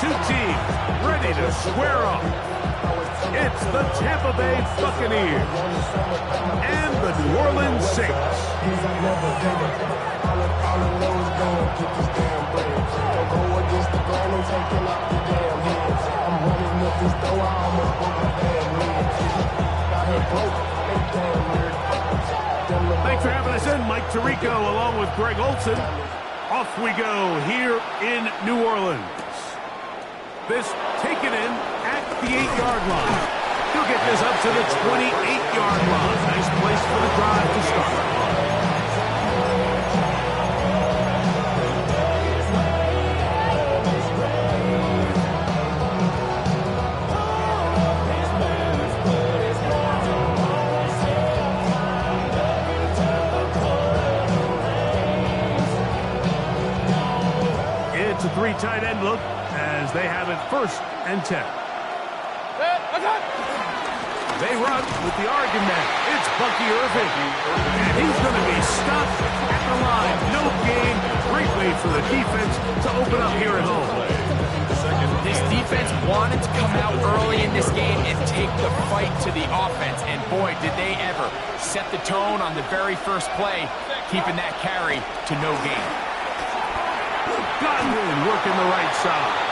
two teams ready to square off. It's the Tampa Bay Buccaneers and the New Orleans Saints. Thanks for having us in, Mike Tirico, along with Greg Olson. Off we go here in New Orleans. This taken in at the 8-yard line. He'll get this up to the 28-yard line. Nice place for the drive to start. It's a 3 tight end look as they have it 1st and 10. They run with the Oregon man. It's Bucky Irving. And he's going to be stopped at the line. No gain. Great way for the defense to open up here at home. This defense wanted to come out early in this game and take the fight to the offense. And boy, did they ever set the tone on the very first play, keeping that carry to no gain. Godwin working the right side.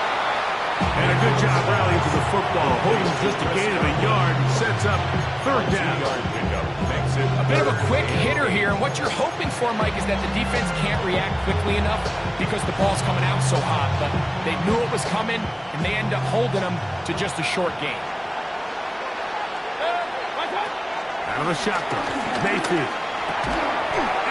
And a good job rallying to the football. Holding just a gain of a yard and sets up 3rd down. A bit of a quick hitter here. And what you're hoping for, Mike, is that the defense can't react quickly enough because the ball's coming out so hot. But they knew it was coming, and they end up holding them to just a short gain. Out of the shotgun. Mayfield.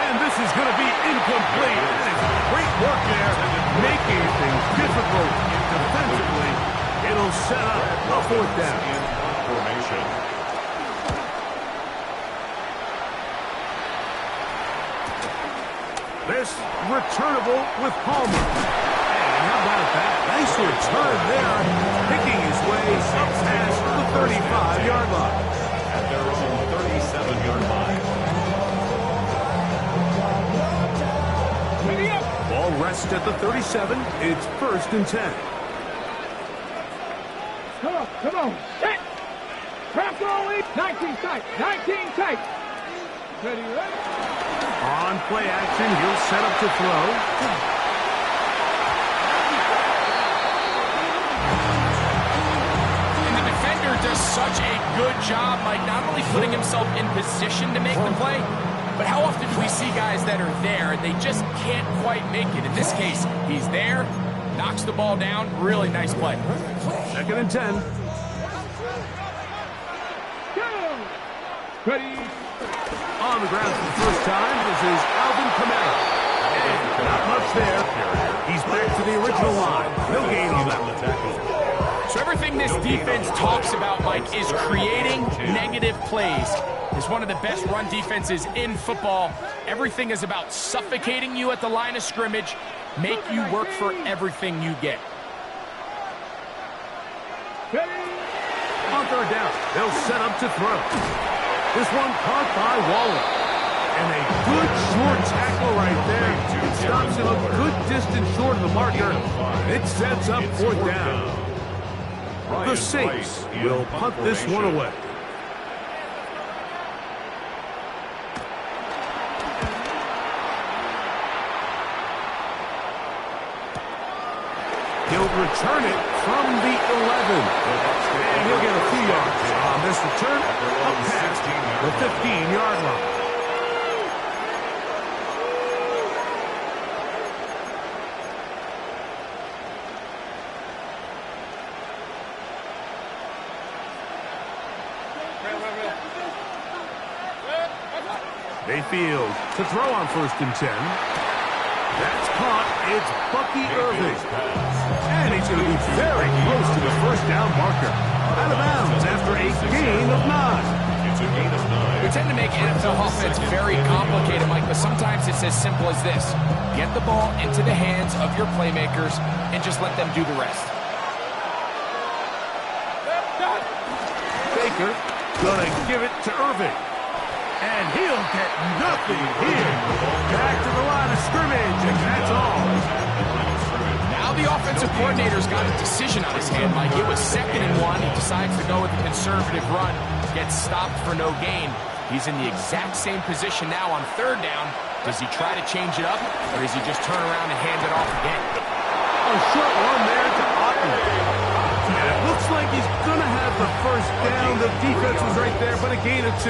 And this is going to be incomplete. That is great work there, making things difficult defensively. It'll set up a 4th down. This returnable with Palmer. And how about that? Nice return there, picking his way up past the 35-yard line. At their own 37-yard line. Ball rests at the 37. It's 1st and 10. Come on. Set. Trap rolling. 19 tight. 19 tight. Ready. On play action, he'll set up to throw. And the defender does such a good job, Mike, not only putting himself in position to make the play, but how often do we see guys that are there and they just can't quite make it? In this case, he's there, knocks the ball down. Really nice play. 2nd and 10. Ready. On the ground for the first time, this is Alvin Kamara. And not much there. He's back to the original line. No gain on that tackle. So everything this defense talks about, Mike, is creating negative plays. It's one of the best run defenses in football. Everything is about suffocating you at the line of scrimmage, make you work for everything you get. On 3rd down, they'll set up to throw. This one caught by Waller. And a good short tackle right there. It stops him a good distance short of the marker. It sets up 4th down. The Saints will punt this one away. He'll return it from the 11. And he'll get a few yards on this return up past the 15-yard line. Mayfield to throw on 1st and 10. That's caught. It's Bucky Irving. And he's going to be very close to the 1st down marker. Out of bounds after a gain of 9. It's a gain of 9. We tend to make NFL offense very complicated, Mike, but sometimes it's as simple as this. Get the ball into the hands of your playmakers and just let them do the rest. Baker going to give it to Irving. And he'll get nothing here. Back to the line of scrimmage, and that's all. Now Now the offensive coordinator's got a decision on his hand, Mike. It was 2nd and 1. He decides to go with a conservative run, gets stopped for no gain. He's in the exact same position now on 3rd down. Does he try to change it up, or does he just turn around and hand it off again? A short one there to Otten. And it looks like he's going to have the first down. The defense was right there, but a gain of 2.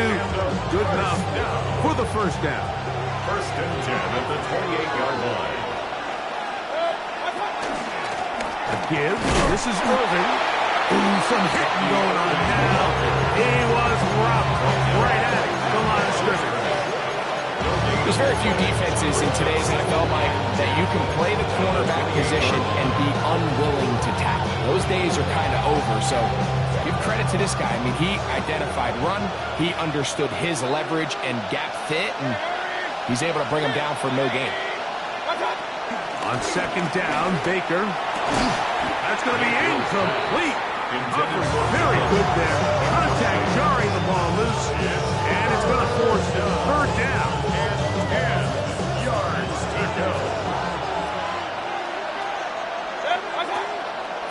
Good enough for the first down. 1st and 10 at the 28-yard line. A give. This is Irving. Ooh, some hitting going on now. He was rocked right at the line of scrimmage. There's very few defenses in today's NFL, Mike, that you can play the cornerback position and be unwilling to tackle. Those days are kind of over, so give credit to this guy. I mean, he identified run, he understood his leverage and gap fit, and he's able to bring him down for no gain. On 2nd down, Baker. That's going to be incomplete. Very good there. Contact jarring the ball loose, and it's going to force 3rd down. 10 yards to go.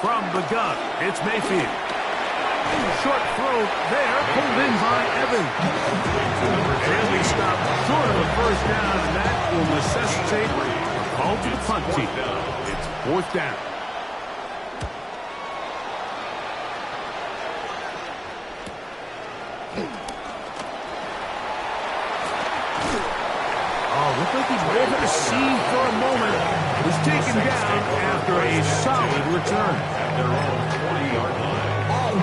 From the gun, it's Mayfield. Short throw there, pulled in by Evans. And we stop short of the first down, and that will necessitate a call to the punt team. It's 4th down. Looked like he's over the scene for a moment. Was taken down after a solid return. At their own 20-yard line.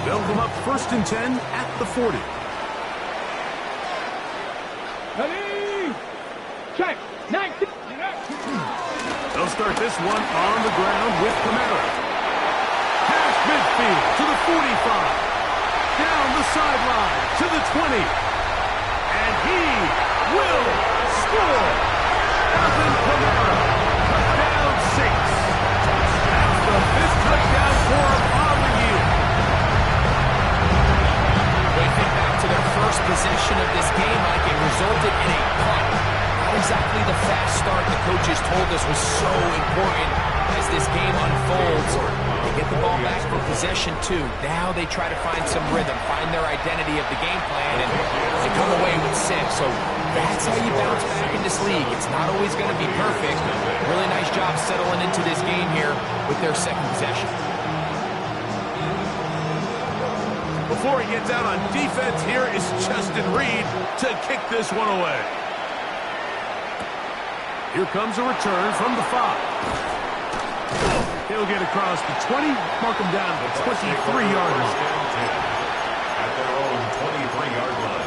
They'll come up 1st and 10 at the 40. Ready? Check. 19. They'll start this one on the ground with Kamara. Past midfield to the 45. Down the sideline to the 20. And he will score. Alvin Kamara, touchdown 6. That's the 5th touchdown for him on the year. When you think back to their first possession of this game, Mike, it resulted in a punt. Not exactly the fast start the coaches told us was so important as this game unfolds. They get the ball back for possession 2. Now they try to find some rhythm, find their identity of the game plan, and they come away with 6. So that's how you bounce back in this league. It's not always going to be perfect. Really nice job settling into this game here with their 2nd possession. Before he gets out on defense, here is Justin Reed to kick this one away. Here comes a return from the 5. He'll get across the 20, mark him down to 23-yard line. At their own 23-yard line.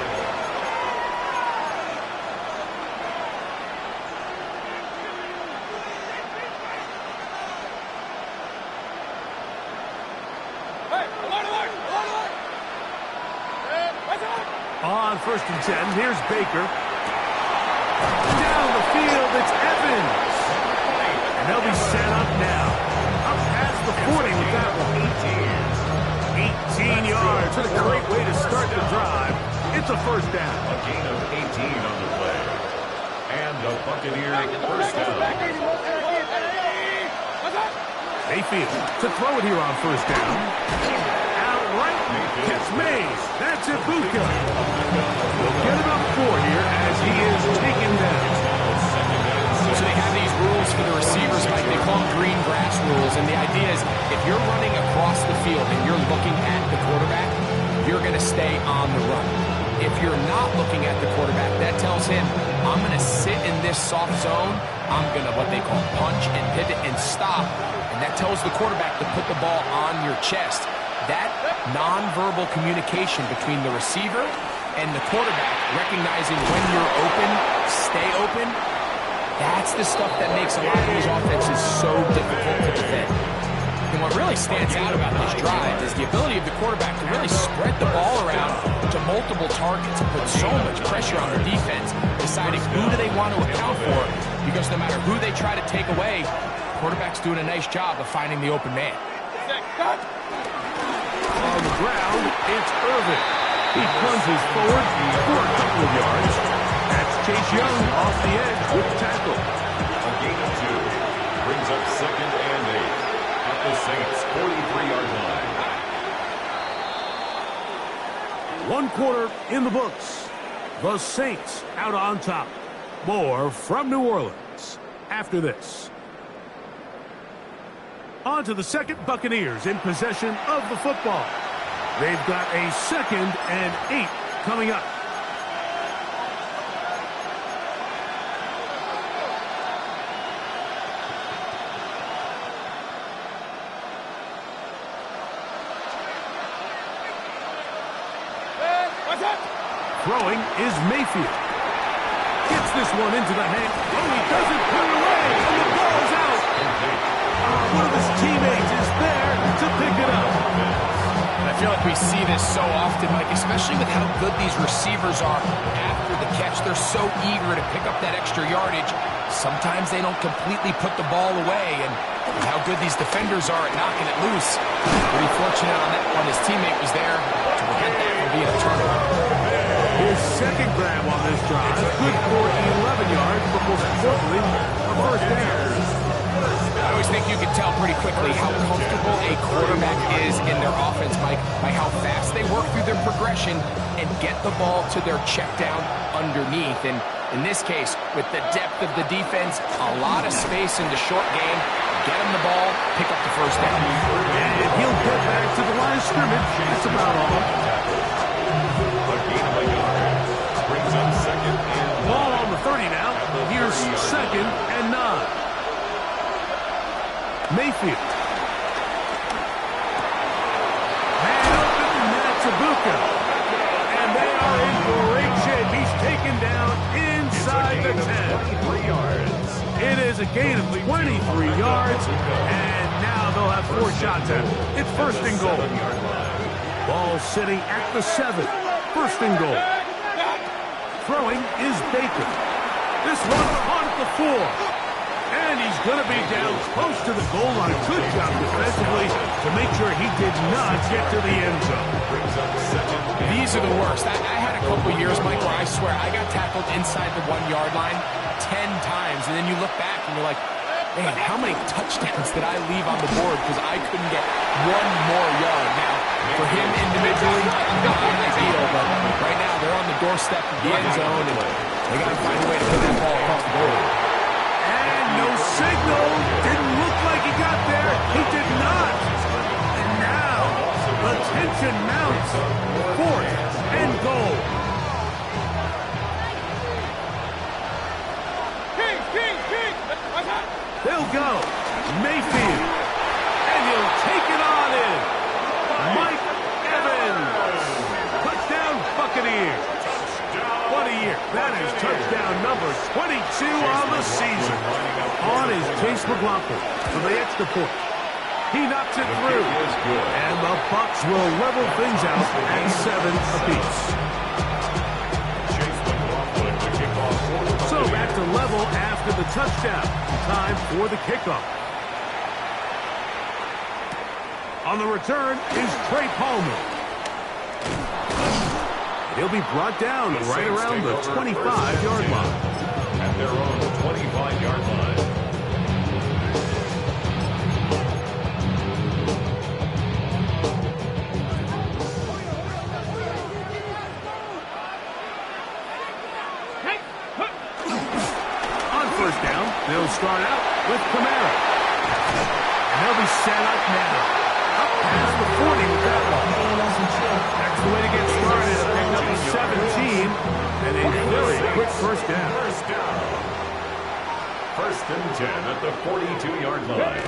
On 1st and 10, here's Baker. Down the field, it's Evans. And they'll be set up now. Up past the 40 with that one. 18 yards. What a great way to start the drive. It's a 1st down. A gain of 18 on the play. And a Buccaneer 1st down. Mayfield to throw it here on 1st down. Outright gets Mays. That's Ibuka. They'll get about 4 here as he is taken down. So they have these rules for the receivers, Mike. They call them green grass rules. And the idea is if you're running across the field and you're looking at the quarterback, you're going to stay on the run. If you're not looking at the quarterback, that tells him, I'm going to sit in this soft zone. I'm going to what they call punch and pivot and stop. And that tells the quarterback to put the ball on your chest. That nonverbal communication between the receiver and the quarterback, recognizing when you're open, stay open, that's the stuff that makes a lot of these offenses so difficult to defend. And what really stands out about this drive is the ability of the quarterback to really spread the ball around to multiple targets and put so much pressure on the defense, deciding who do they want to account for, because no matter who they try to take away, the quarterback's doing a nice job of finding the open man. On the ground, it's Irving. He plunges forward for a couple of yards. That's Chase Young off the edge with the tackle. A gain of 2 brings up 2nd and 8 at the Saints' 43-yard line. One quarter in the books. The Saints out on top. More from New Orleans after this. On to the second. Buccaneers in possession of the football. They've got a 2nd and 8 coming up. Throwing is Mayfield. Gets this one into the hand. Oh, he doesn't put it away, and the ball's out. One of his teammates is there to pick it up. I feel like we see this so often, Mike, especially with how good these receivers are after the catch. They're so eager to pick up that extra yardage. Sometimes they don't completely put the ball away, and with how good these defenders are at knocking it loose, pretty fortunate on that one. His teammate was there to prevent that from being a turnover. His second grab on this drive, good for 11 yards, but most importantly, a first down. I always think you can tell pretty quickly how comfortable a quarterback is in their offense, Mike, by how fast they work through their progression and get the ball to their check down underneath. And in this case, with the depth of the defense, a lot of space in the short game, get him the ball, pick up the first down. And he'll get back to the line of scrimmage. That's about all. A gain of a yard. Brings up 2nd and Ball on the 30 now. Here's 2nd and 9. Mayfield. Man open, and that's Ibuka. And they are in great shape. He's taken down inside the 10. 23 yards. It is a gain of 23 yards, and now they'll have 4 shots at it. It's 1st and goal. Ball sitting at the 7. 1st and goal. Throwing is Baker. This one caught at the 4. And he's going to be down close to the goal line. Good job defensively to make sure he did not get to the end zone. These are the worst. I had a couple years, Mike, where I swear I got tackled inside the 1-yard line 10 times. And then you look back and you're like, man, how many touchdowns did I leave on the board because I couldn't get one more yard? Now, for him individually, not ideal, but right now they're on the doorstep of the end zone, and they got to find a way to put that ball across the goal. No signal. Didn't look like he got there. He did not. And now the tension mounts. 4th and goal. They'll go. Mayfield. And he'll take it on in. Mike Evans. Touchdown Buccaneers. What a year. That is touchdown number 22 on the season. On is Chase McLaughlin for the extra point. He knocks it through. And the Bucs will level things out at 7 apiece. So back to level after the touchdown. Time for the kickoff. On the return is Trey Palmer. He'll be brought down right around the 25-yard line. At their own 25-yard line. On 1st down, they'll start out with Kamara. And they'll be set up now. Up past the 40 with that one. That's the way to get started. Pick up a 17 and a very quick first down. 1st and 10 at the 42-yard line.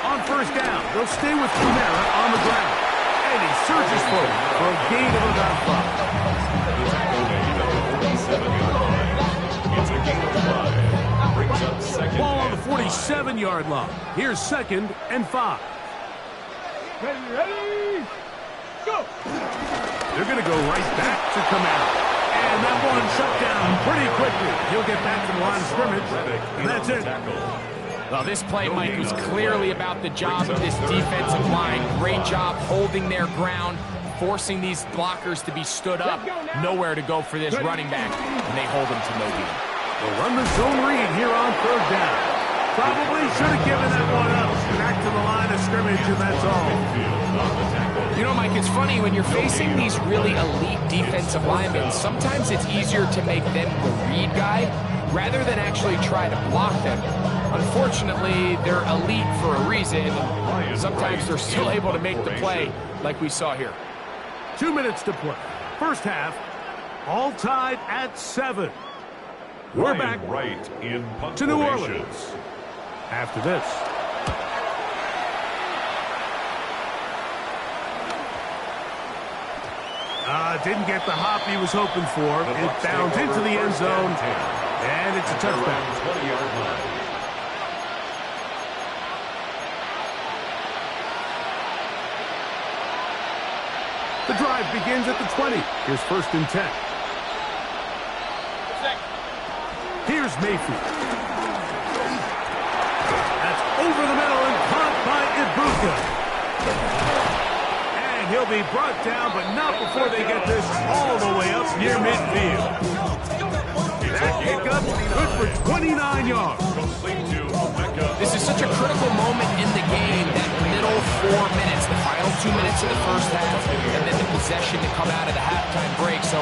On 1st down, they'll stay with Kamara on the ground. And he surges forward for a gain of about 5. At the 47-yard line. It's a gain of 5. Brings up 2nd. Ball on the 47-yard line. Here's 2nd and 5. Ready, go! They're going to go right back to Kamara. And that one shut down pretty quickly. He'll get back to the line of scrimmage. And that's it. Well, this play, Mike, was clearly about the job of this defensive line. Great job holding their ground, forcing these blockers to be stood up. Nowhere to go for this running back, and they hold him to no gain. They'll run the zone read here on 3rd down. Probably should have given that one up. Back to the line of scrimmage, and that's all. You know, Mike, it's funny, when you're facing these really elite defensive linemen, sometimes it's easier to make them the read guy rather than actually try to block them. Unfortunately, they're elite for a reason. Sometimes they're still able to make the play like we saw here. 2 minutes to play. First half, all tied at 7. We're back right in to New Orleans after this. Didn't get the hop he was hoping for. It bounds into the end zone, and it's a touchdown. 20-yard line. The drive begins at the 20. Here's 1st and 10. Here's Mayfield. That's over the middle and caught by Ibuka. And he'll be brought down, but not before they get this all the way up near midfield. That pickup good for 29 yards. This is such a critical moment in the game, that middle 4 minutes, the final 2 minutes of the first half, and then the possession to come out of the halftime break. So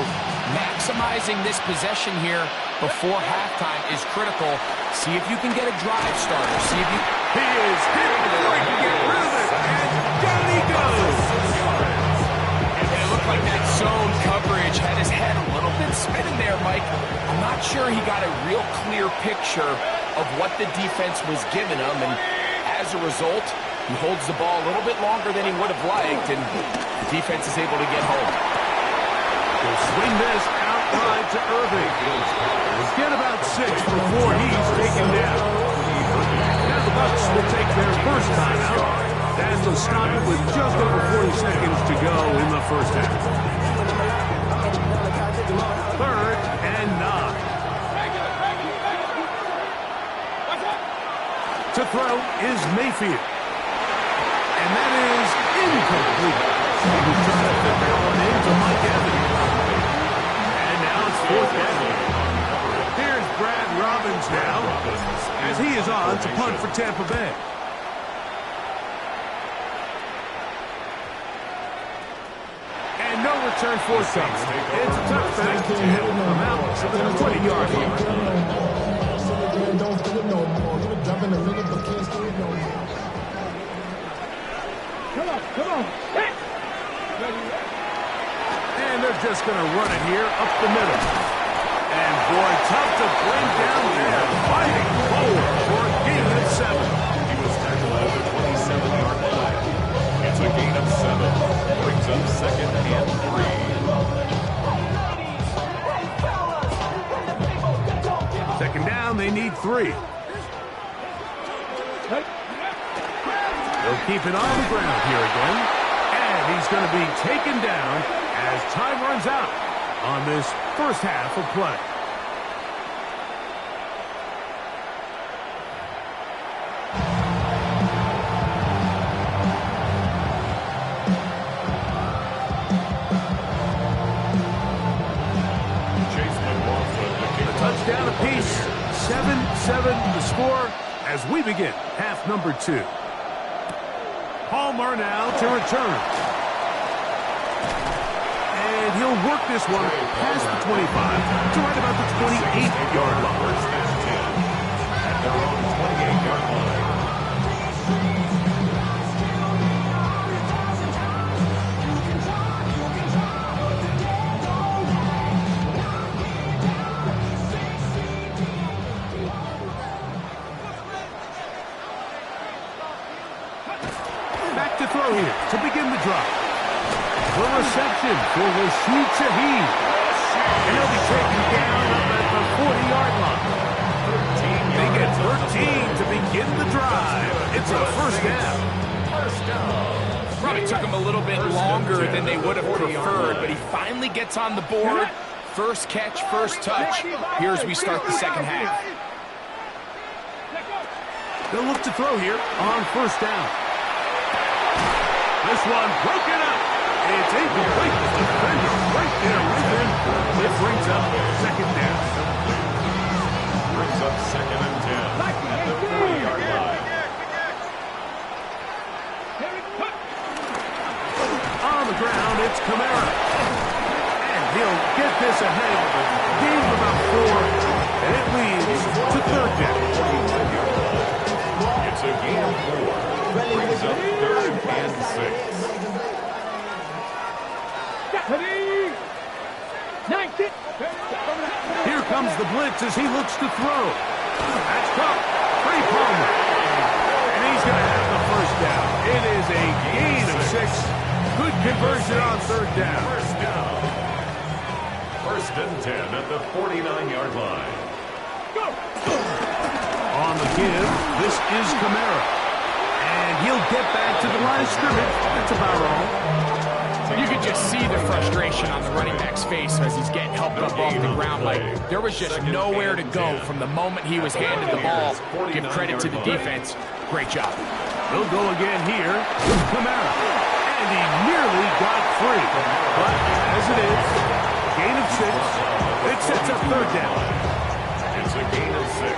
maximizing this possession here before halftime is critical. See if you can get a drive starter. See if you... He is hit before he can get rid of it, and down he goes. It looked like that zone coverage had his head a little bit spinning there, Mike. I'm not sure he got a real clear picture of what the defense was giving him, and as a result, he holds the ball a little bit longer than he would have liked, and the defense is able to get home. He'll swing this out wide to Irving. He'll get about 6 before he's taken down. Now the Bucs will take their first timeout, and they'll stop it with just over 40 seconds to go in the first half. 3rd and 9. To throw is Mayfield. And that is incomplete. He was trying to fit that one into Mike Evans. And now it's 4th down. Here's Brad Robbins now, as he is on to punt for Tampa Bay. And no return forthcoming. It's a touchdown to hit him out to the 20-yard line. Come on. Hit. And they're just going to run it here up the middle. And boy, tough to bring down there. Fighting forward for a gain of 7. He was tackled at the 27-yard line. It's a gain of 7. Brings up 2nd and 3. 2nd down, they need 3. They'll keep it on the ground here again. And he's going to be taken down as time runs out on this first half of play. A touchdown apiece. 7-7 the score as we begin half number 2. Palmer now to return. And he'll work this one past the 25 to right about the 28-yard line. At their own 28-yard line. Back to throw here to begin the drive. The reception for Rashid Shaheed. And he'll be taken down up at the 40-yard line. They get 13 to begin the drive. It's a first down. Probably took him a little bit longer than they would have preferred, but he finally gets on the board. First catch, first touch. Here as we start the second half. They'll look to throw here on first down. This one broken up. It's incomplete. The defender right there with him. It brings up 2nd down. Brings up 2nd and 10 at the 40-yard ground, it's Kamara. And he'll get this ahead. Gain of about 4, and it leads to third down. It's a gain of 4. Brings up 3rd and 6. Here comes the blitz as he looks to throw. That's caught. Pretty Palmer. And he's going to have the first down. It is a gain of 6. Good conversion on third down. First and 10 at the 49-yard line. On the give, this is Kamara. And he'll get back to the line of scrimmage. That's about all. You could just see the frustration on the running back's face as he's getting helped up off the ground. Like, there was just nowhere to go from the moment he was handed the ball. Give credit to the defense. Great job. He'll go again here with Kamara. And he nearly got free. But as it is, gain of 6. It sets up third down. It's a gain of 6.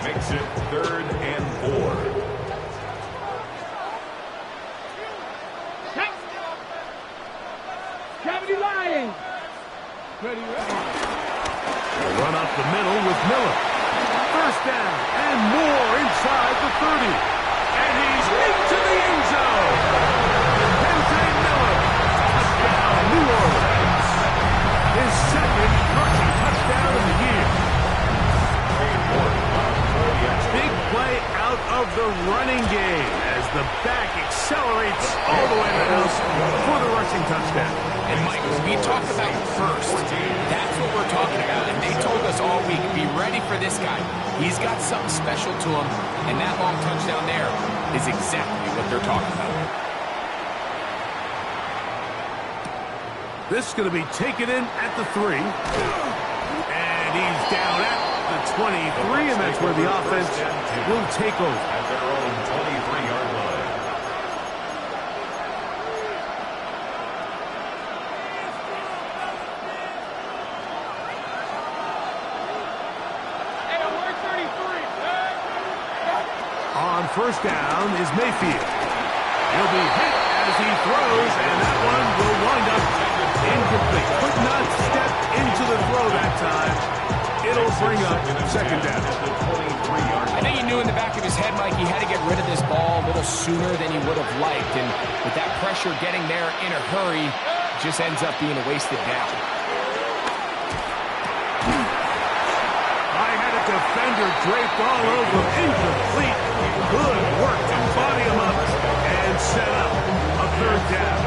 Makes it 3rd and 4. They'll run up the middle with Miller. First down and more inside the 30. And he's into the end zone. Kente Miller. Touchdown, New Orleans. His second rushing touchdown of the year. Big play out of the running game as the back accelerates all the way to the house for the rushing touchdown. And Mike, we talked about first. That's what we're talking about. And they told us all week, be ready for this guy. He's got something special to him. And that long touchdown there is exactly what they're talking about. This is going to be taken in at the 3. And he's down at the 23. And that's where the offense will take over. At their own 23-yard line. On first down is Mayfield. He'll be hit as he throws, and that one will wind up incomplete. Could not step into the throw that time. It'll bring up second down. I think he knew in the back of his head, Mike, he had to get rid of this ball a little sooner than he would have liked. And with that pressure getting there in a hurry, just ends up being a wasted down. Defender draped all over, incomplete. Good work to body him up and set up a third down.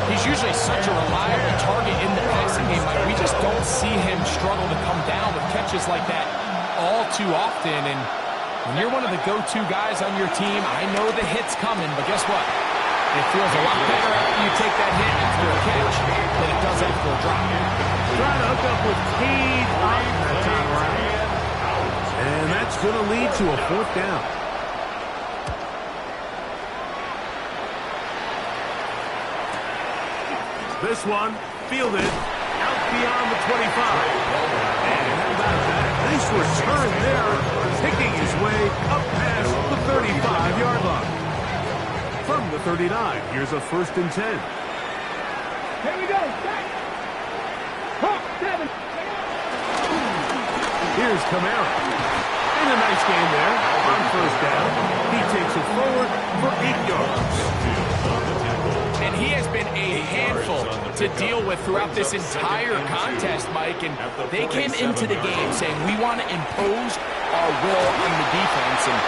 He's usually such a reliable target in the passing game. Like, we just don't see him struggle to come down with catches like that all too often. And when you're one of the go-to guys on your team, I know the hit's coming, but guess what? It feels a lot better after you take that hit after a catch than it does after a drop. Trying to hook up with Cade that time around. And that's going to lead to a fourth down. This one fielded out beyond the 25. And how about that? Nice return there, picking his way up past the 35-yard line. From the 39, here's a 1st and 10. Here we go. Hawk 7. Here's Kamara. In a nice game there on first down. He takes it forward for 8 yards. And he has been a handful to deal with throughout this entire contest, Mike. And they came into the game saying, we want to impose our will on the defense. And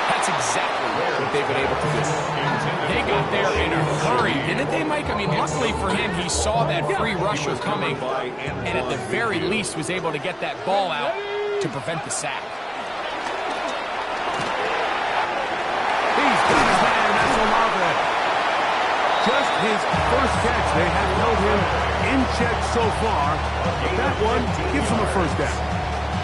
that's exactly what they've been able to do. They got there in a hurry, didn't they, Mike? I mean, luckily for him, he saw that free rusher coming and at the very least was able to get that ball out to prevent the sack. He's got his hand. That's Olave. Just his first catch. They have held him in check so far. That one gives him a first down.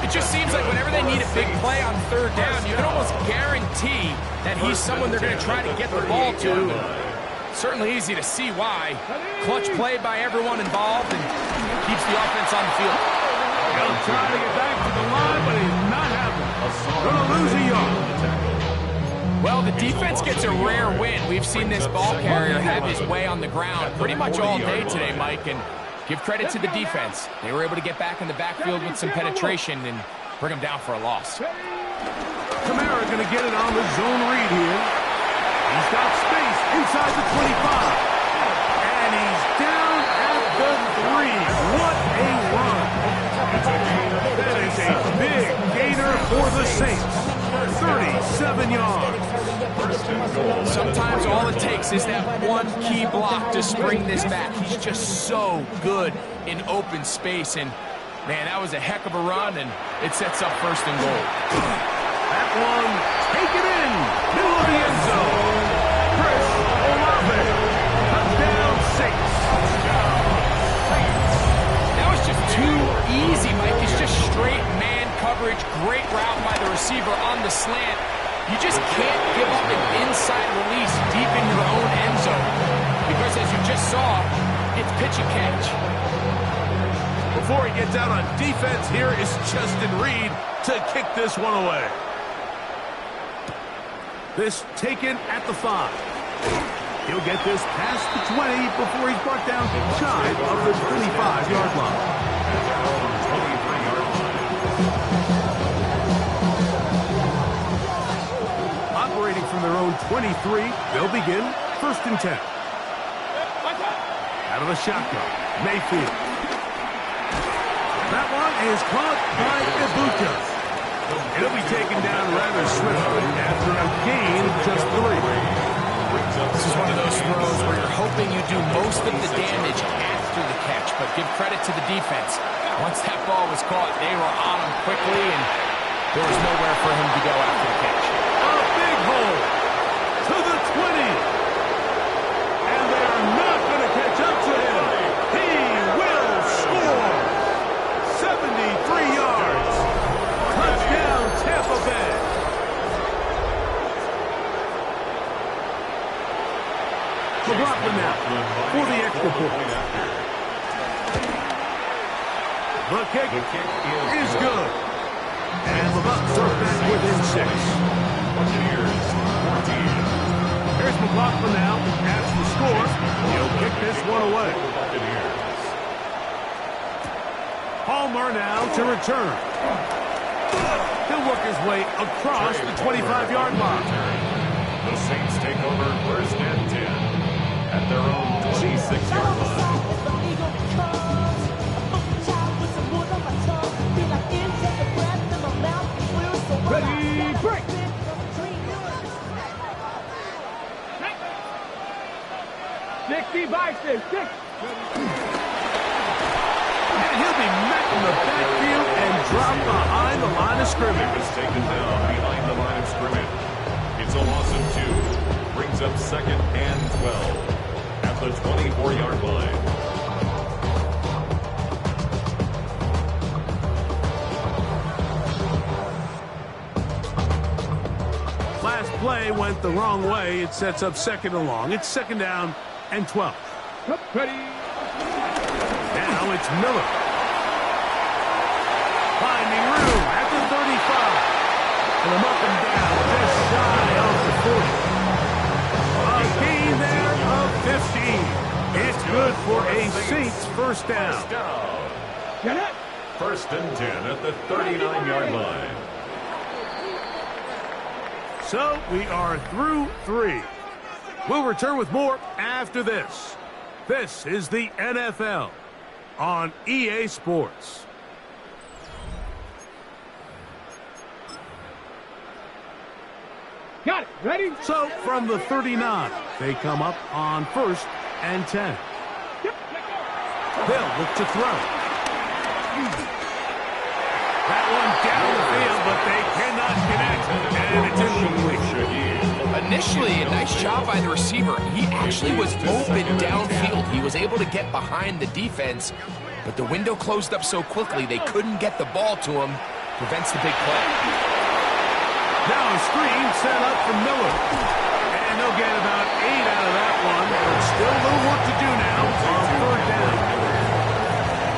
It just seems like whenever they need a big play on third down, you can almost guarantee that he's someone they're going to try to get the ball to. Certainly easy to see why. Clutch play by everyone involved and keeps the offense on the field. He'll try to get back to the line, but he's not having it. Going to lose a yard. Well, the defense gets a rare win. We've seen this ball carrier have his way on the ground pretty much all day today, Mike, and give credit to the defense. They were able to get back in the backfield with some penetration and bring them down for a loss. Kamara going to get it on the zone read here. He's got space inside the 25. And he's down at the 3. What a run. That is a big gainer for the Saints. 37 yards. Sometimes all it takes is that one key block to spring this back. He's just so good in open space. And, man, that was a heck of a run, and it sets up 1st and goal. That one, take it in, middle of the end zone. Chris Olave, touchdown Saints. That was just too easy, Mike. It's just straight man coverage, great route by the receiver on the slant. You just can't give up an inside release deep in your own end zone. Because as you just saw, it's pitch and catch. Before he gets out on defense, here is Justin Reed to kick this one away. This taken at the 5. He'll get this past the 20 before he's brought down shy of the 25-yard line. Operating from their own 23, they'll begin 1st and 10. Out of the shotgun, Mayfield. That one is caught by Ibuka. It'll be taken down rather swiftly after a gain of just 3. This is one of those throws where you're hoping you do most of the damage after the catch, but give credit to the defense. Once that ball was caught, they were on him quickly, and there was nowhere for him to go after the catch. A big hole to the 20. And they're not going to catch up to him. He will score. 73 yards. Touchdown, Tampa Bay. McLaughlin now for the extra point. The kick is good. And the Bucs are back within 6. Here's McLaughlin now. That's the score. He'll kick this one away. Palmer now to return. He'll work his way across the 25-yard line. The Saints take over 1st and 10 at their own 26-yard line. Ready, break. 60 by 6. And he'll be met in the backfield and dropped behind the line of scrimmage. He was taken down behind the line of scrimmage. It's a loss of 2. Brings up 2nd and 12 at the 24-yard line. Last play went the wrong way. It sets up 2nd and long. It's 2nd down and 12. Ready. Now it's Miller. Finding room at the 35. And I'm up and down just shy of the 40. A gain there of 15. It's good for a Saints 1st down. Get it. 1st and 10 at the 39-yard line. So we are through 3. We'll return with more after this. This is the NFL on EA Sports. Got it. Ready. So from the 39, they come up on 1st and 10. They'll look to throw. That one down the field, but they cannot connect, and it's incomplete. Initially, a nice job by the receiver. He actually was open downfield. He was able to get behind the defense, but the window closed up so quickly they couldn't get the ball to him. Prevents the big play. Now a screen set up for Miller. And they'll get about 8 out of that one. But still a little work to do now on 3rd down.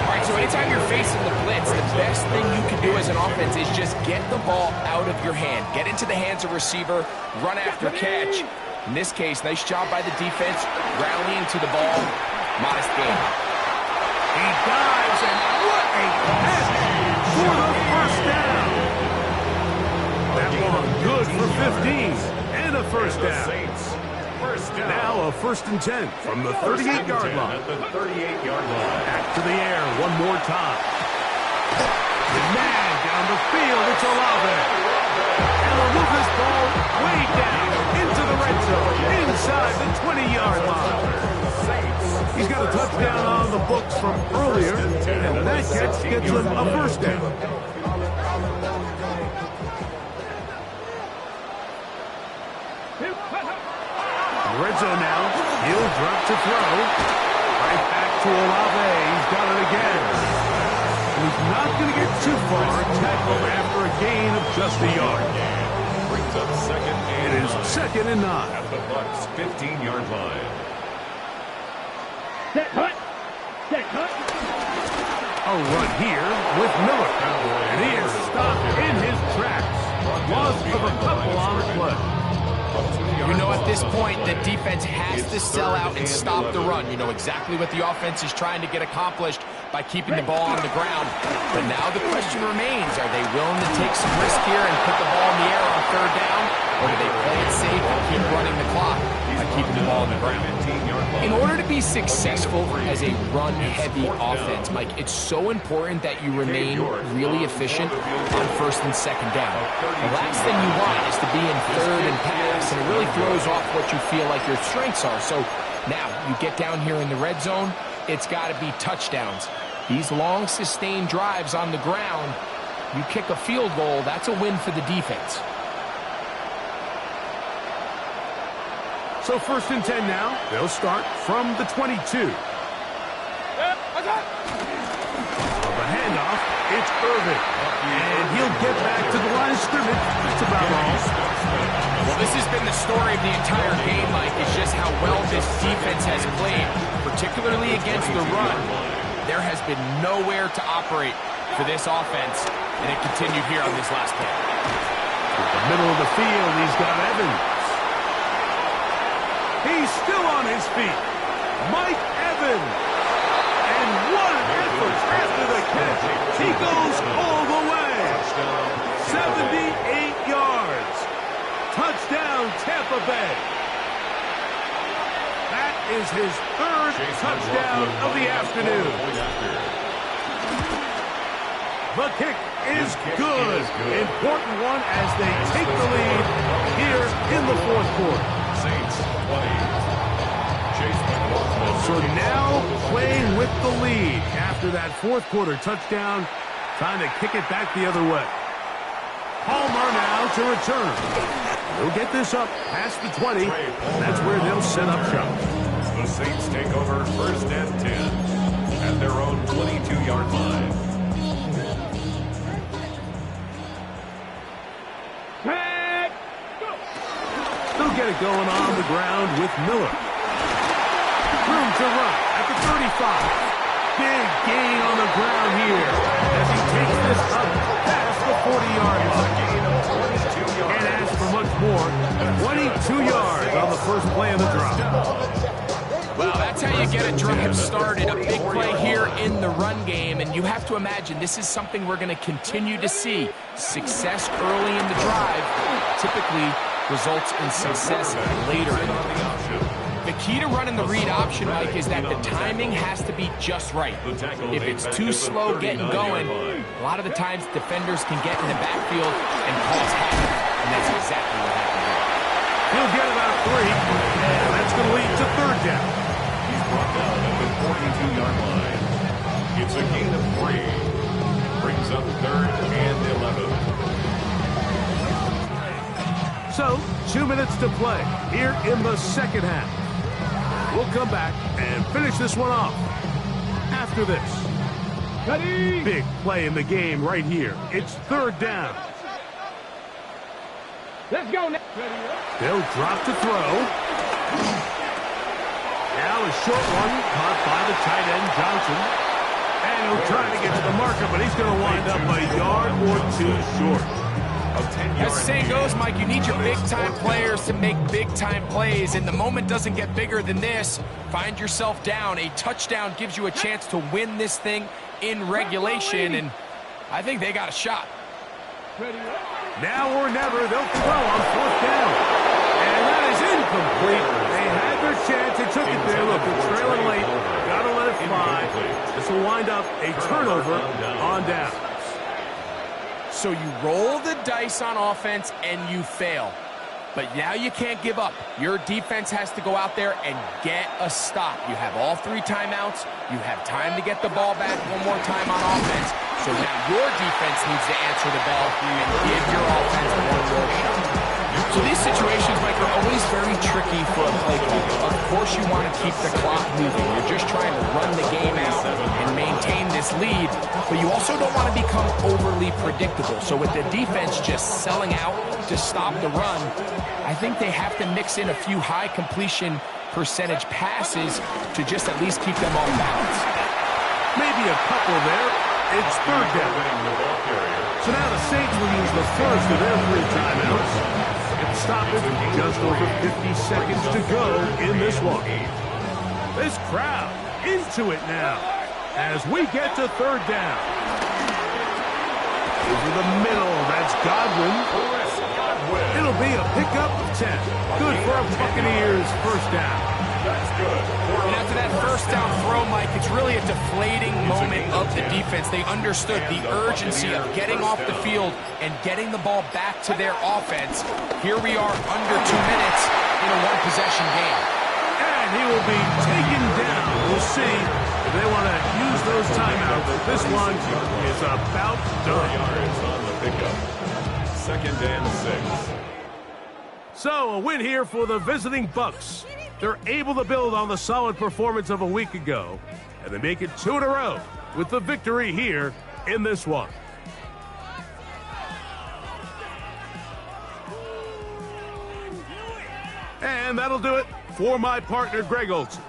All right, so anytime you're facing the blitz, the best thing you can do as an offense defense is just get the ball out of your hand. Get into the hands of receiver, run after catch. In this case, nice job by the defense, rallying to the ball. Modest gain. He dives, and what a catch for the first down. That one good for 15 and a first down. Now a 1st and 10 from the 38-yard line. Back to the air one more time. The man down the field, it's Olave. And they'll move this ball way down into the red zone, inside the 20-yard line. He's got a touchdown on the books from earlier, and that catch gets him a first down. Red zone now. He'll drop to throw. Right back to Olave. He's got it again. He's not going to get too far. Tackled after a gain of just a yard. Brings up second and It is 2nd and 9. at the Bucs 15-yard line. Set cut. Set cut. A run here with Miller. And he is stopped in his tracks. Loss of a couple on the play. You know, at this point, the defense has to sell out and stop the run. You know exactly what the offense is trying to get accomplished by keeping the ball on the ground. But now the question remains, are they willing to take some risk here and put the ball in the air on 3rd down? Or do they play it safe and keep running the clock by keeping the ball on the ground? In order to be successful as a run-heavy offense, Mike, it's so important that you remain really efficient on 1st and 2nd down. The last thing you want is to be in 3rd and pass, and it really throws off what you feel like your strengths are. So now you get down here in the red zone, it's got to be touchdowns. These long, sustained drives on the ground, you kick a field goal, that's a win for the defense. So 1st and 10 now. They'll start from the 22. Of the handoff, it's Irvin. And he'll get back to the line of scrimmage. That's about all. Well, this has been the story of the entire game, Mike, is just how well this defense has played, particularly against the run. There has been nowhere to operate for this offense, and it continued here on this last play. In the middle of the field, he's got Evans. He's still on his feet. Mike Evans. And what an effort after the catch. He goes all the way. 78 yards. Touchdown, Tampa Bay. That is his 3rd touchdown of the afternoon. The kick is good. Important one as they take the lead here in the 4th quarter. Saints 20. So now playing with the lead after that 4th quarter touchdown, trying to kick it back the other way. Palmer now to return. He'll get this up past the 20. That's where they'll set up shop. The Saints take over 1st and 10 at their own 22-yard line. They'll get it going on the ground with Miller. Room to run at the 35. Big gain on the ground here as he takes this up past the 40-yard line. Can't ask for much more. 22 yards on the first play of the drive. Well, that's how you get a drive started. A big play here in the run game, and you have to imagine this is something we're going to continue to see. Success early in the drive typically results in success later in the option. The key to running the read option, Mike, is that the timing has to be just right. If it's too slow getting going, a lot of the times defenders can get in the backfield and cause havoc, and that's exactly what happened here. He'll get about 3, and that's going to lead to 3rd down. He's brought down at the 42-yard line. It's a gain of 3. Brings up 3rd and 11. So, 2 minutes to play here in the 2nd half. We'll come back and finish this one off after this. Big play in the game right here. It's 3rd down. Let's go now. They'll drop to throw. Now a short one caught by the tight end Johnson. And he'll try to get to the marker, but he's going to wind up a yard or two short. As the saying goes, Mike, you need your big-time players to make big-time plays, and the moment doesn't get bigger than this. Find yourself down. A touchdown gives you a chance to win this thing in regulation, and I think they got a shot. Now or never, they'll throw on fourth down. And that is incomplete. They had their chance. They took it there. Look, they're trailing late. Got to let it fly. This will wind up a turnover on down. So you roll the dice on offense and you fail. But now you can't give up. Your defense has to go out there and get a stop. You have all 3 timeouts. You have time to get the ball back one more time on offense. So now your defense needs to answer the bell and give your offense one more shot. So these situations, Mike, are always very tricky for a play caller. Of course you want to keep the clock moving. You're just trying to run the game out and maintain this lead, but you also don't want to become overly predictable. So with the defense just selling out to stop the run, I think they have to mix in a few high completion percentage passes to just at least keep them off balance. Maybe a couple there. It's third down. So now the Saints will use the first of their 3 timeouts. And stop it with just over 50 seconds to go in this one. This crowd into it now as we get to third down. Over the middle, that's Godwin. It'll be a pickup of 10. Good for a Buccaneers first down. That's good. And after that first down throw, Mike, it's really a deflating moment of the defense. They understood the urgency of getting off the field and getting the ball back to their offense. Here we are under 2 minutes in a one-possession game. And he will be taken down. We'll see if they want to use those timeouts. This one is about done. Yards on the pickup. 2nd and 6. So a win here for the visiting Bucs. They're able to build on the solid performance of a week ago, and they make it 2 in a row with the victory here in this one. And that'll do it for my partner, Greg Olson.